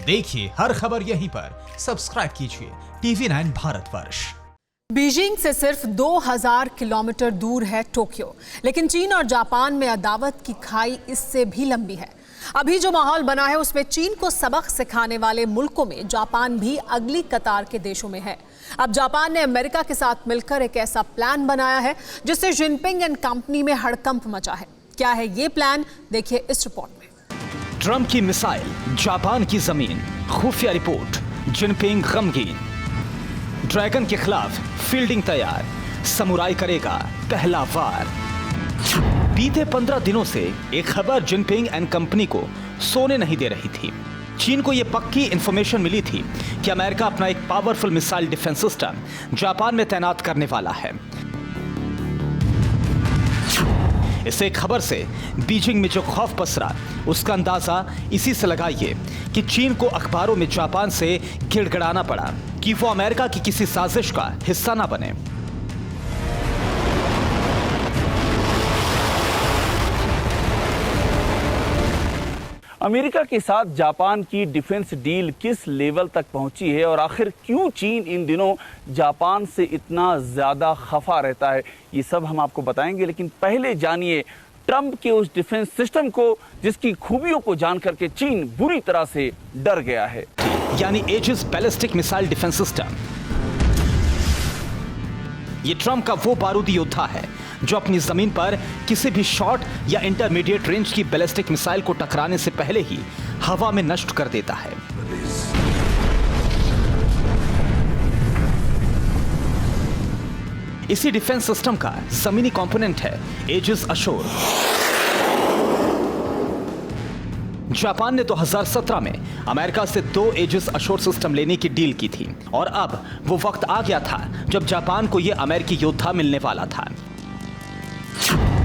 देखिए हर खबर यहीं पर, सब्सक्राइब कीजिए TV9 भारतवर्ष। बीजिंग से सिर्फ 2000 किलोमीटर दूर है टोक्यो, लेकिन चीन और जापान में अदावत की खाई इससे भी लंबी है। अभी जो माहौल बना है उसमें चीन को सबक सिखाने वाले मुल्कों में जापान भी अगली कतार के देशों में है। अब जापान ने अमेरिका के साथ मिलकर एक ऐसा प्लान बनाया है जिससे जिनपिंग एंड कंपनी में हड़कंप मचा है। क्या है ये प्लान, देखिए इस रिपोर्ट में। ट्रंप की मिसाइल, जापान की जमीन, खुफिया रिपोर्ट, जिनपिंग गमगीन। ड्रैगन के खिलाफ फील्डिंग तैयार, समुराई करेगा पहला वार। बीते 15 दिनों से एक खबर जिनपिंग एंड कंपनी को सोने नहीं दे रही थी। चीन को यह पक्की इंफॉर्मेशन मिली थी कि अमेरिका अपना एक powerful missile defence system Japan में तैनात करने वाला है। इस एक खबर से बीजिंग में जो खौफ पसरा उसका अंदाजा इसी से लगाइए कि चीन को अखबारों में जापान से गिड़गिड़ाना पड़ा कि वो अमेरिका की किसी साजिश का हिस्सा ना बने। अमेरिका के साथ जापान की डिफेंस डील किस लेवल तक पहुंची है और आखिर क्यों चीन इन दिनों जापान से इतना ज़्यादा खफा रहता है, ये सब हम आपको बताएंगे। लेकिन पहले जानिए ट्रंप के उस डिफेंस सिस्टम को जिसकी खूबियों को जानकर के चीन बुरी तरह से डर गया है, यानी Aegis ballistic missile defence system. ये ट्रंप का वो बारूदी योद्धा है जो अपनी जमीन पर किसी भी शॉर्ट या इंटरमीडिएट रेंज की बैलिस्टिक मिसाइल को टकराने से पहले ही हवा में नष्ट कर देता है। इसी डिफेंस सिस्टम का जमीनी कंपोनेंट है एजिस अशोर। जापान ने 2017 में अमेरिका से 2 एजिस अशोर सिस्टम लेने की डील की थी और अब वो वक्त आ गया था जब जापान को यह अमेरिकी योद्धा मिलने वाला था।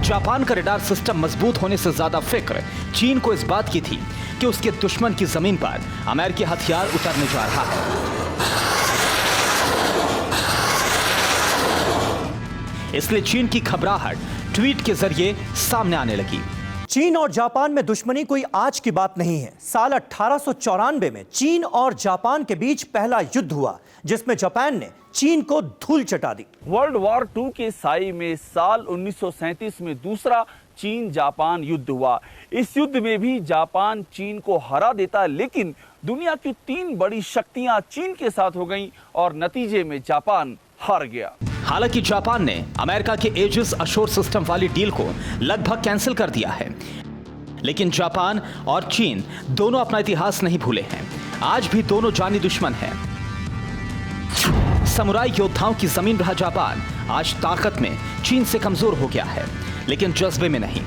जापान का रडार सिस्टम मजबूत होने से ज्यादा फिक्र चीन को इस बात की थी कि उसके दुश्मन की जमीन पर अमेरिकी हथियार उतरने जा रहा है। इसलिए चीन की घबराहट ट्वीट के जरिए सामने आने लगी। चीन और जापान में दुश्मनी कोई आज की बात नहीं है। साल 1894 में चीन और जापान के बीच पहला युद्ध हुआ जिसमें जापान ने चीन को धूल चटा दी। वर्ल्ड वॉर 2 के साई में साल 1937 में दूसरा चीन जापान युद्ध हुआ। इस युद्ध में भी जापान चीन को हरा देता, लेकिन दुनिया की 3 बड़ी शक्तियां चीन के साथ हो गईं और नतीजे में जापान हार गया। हालांकि जापान ने अमेरिका के एजिस अशोर सिस्टम वाली डील को लगभग कैंसिल कर दिया है, लेकिन जापान और चीन दोनों अपना इतिहास नहीं भूले हैं। आज भी दोनों जानी दुश्मन हैं। समुराई योद्धाओं की जमीन रहा जापान आज ताकत में चीन से कमजोर हो गया है, लेकिन जज्बे में नहीं।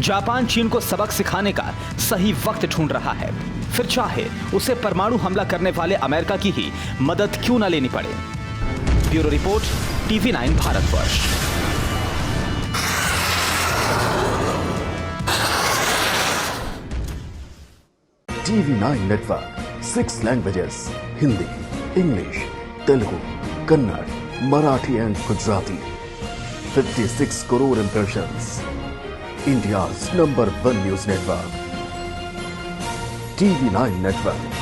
जापान चीन को सबक सिखाने का सही वक्त ढूंढ रहा है, फिर चाहे उसे परमाणु हमला करने वाले अमेरिका की ही मदद क्यों न लेनी पड़े। Bureau report, TV9 Bharatvarsh. TV9 network 6 languages, Hindi, English, Telugu, Kannada, Marathi and Gujarati. 56 crore impressions. India's #1 news network. TV9 network.